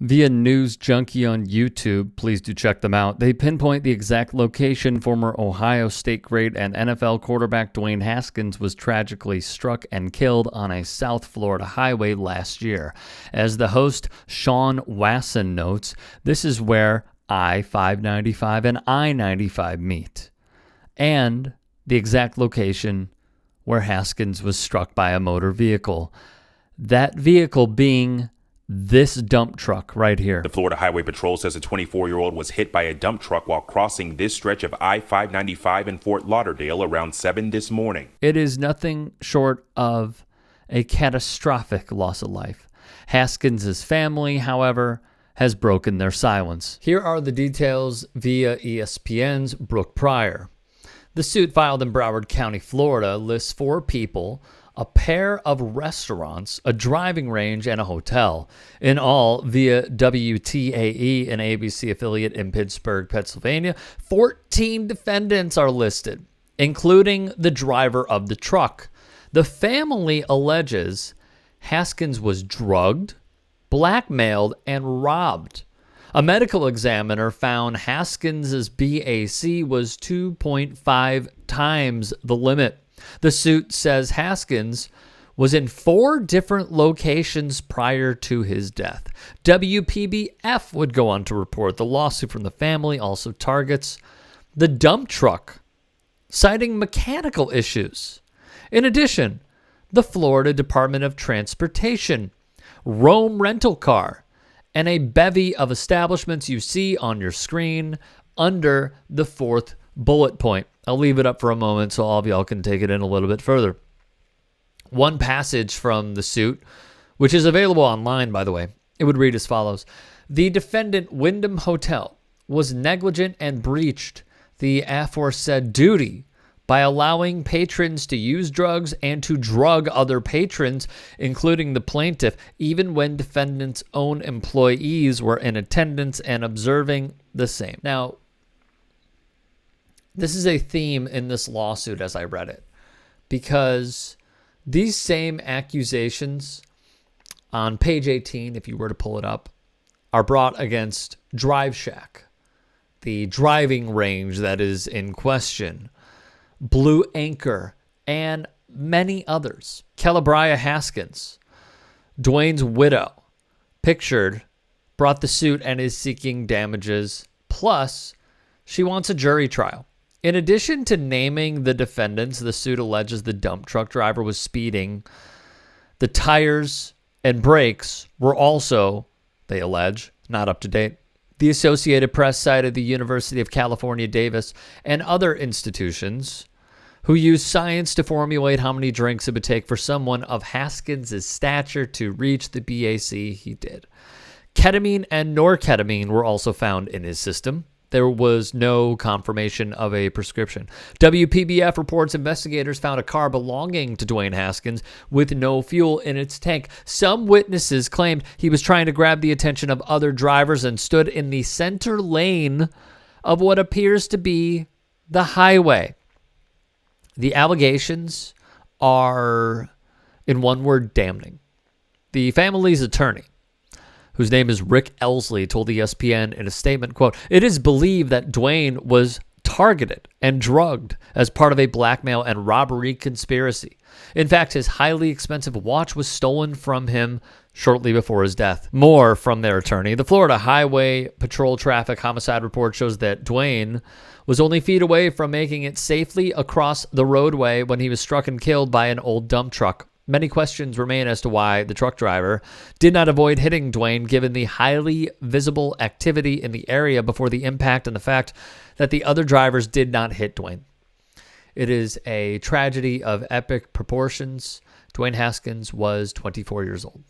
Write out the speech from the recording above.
Via News Junkie on YouTube, please do check them out. They pinpoint the exact location former Ohio State great and NFL quarterback Dwayne Haskins was tragically struck and killed on a South Florida highway last year. As the host Sean Wasson notes, this is where I-595 and I-95 meet, and the exact location where Haskins was struck by a motor vehicle. That vehicle being this dump truck right here. The Florida Highway Patrol says a 24-year-old was hit by a dump truck while crossing this stretch of I-595 in Fort Lauderdale around 7 this morning. It is nothing short of a catastrophic loss of life. Haskins' family, however, has broken their silence. Here are the details via ESPN's Brooke Pryor. The suit filed in Broward County, Florida, lists 4 people, a pair of restaurants, a driving range, and a hotel. In all, via WTAE, an ABC affiliate in Pittsburgh, Pennsylvania, 14 defendants are listed, including the driver of the truck. The family alleges Haskins was drugged, blackmailed, and robbed. A medical examiner found Haskins' BAC was 2.5 times the limit. The suit says Haskins was in 4 different locations prior to his death. WPBF would go on to report the lawsuit from the family also targets the dump truck, citing mechanical issues. In addition, the Florida Department of Transportation, Rome Rental Car, and a bevy of establishments you see on your screen under the 4th bullet point. I'll leave it up for a moment so all of y'all can take it in a little bit further. One passage from the suit, which is available online, by the way, it would read as follows. The defendant, Wyndham Hotel, was negligent and breached the aforesaid duty by allowing patrons to use drugs and to drug other patrons, including the plaintiff, even when defendant's own employees were in attendance and observing the same. Now, this is a theme in this lawsuit as I read it, because these same accusations on page 18, if you were to pull it up, are brought against Drive Shack, the driving range that is in question, Blue Anchor, and many others. Calabria Haskins, Dwayne's widow, pictured, brought the suit and is seeking damages. Plus, she wants a jury trial. In addition to naming the defendants, the suit alleges the dump truck driver was speeding. The tires and brakes were also, they allege, not up to date. The Associated Press cited the University of California, Davis, and other institutions who use science to formulate how many drinks it would take for someone of Haskins' stature to reach the BAC he did. Ketamine and norketamine were also found in his system. There was no confirmation of a prescription. WPBF reports investigators found a car belonging to Dwayne Haskins with no fuel in its tank. Some witnesses claimed he was trying to grab the attention of other drivers and stood in the center lane of what appears to be the highway. The allegations are, in one word, damning. The family's attorney, whose name is Rick Elsley, told ESPN in a statement, quote, "It is believed that Dwayne was targeted and drugged as part of a blackmail and robbery conspiracy. In fact, his highly expensive watch was stolen from him shortly before his death." More from their attorney. The Florida Highway Patrol Traffic Homicide Report shows that Dwayne was only feet away from making it safely across the roadway when he was struck and killed by an old dump truck. Many questions remain as to why the truck driver did not avoid hitting Dwayne, given the highly visible activity in the area before the impact and the fact that the other drivers did not hit Dwayne. It is a tragedy of epic proportions. Dwayne Haskins was 24 years old.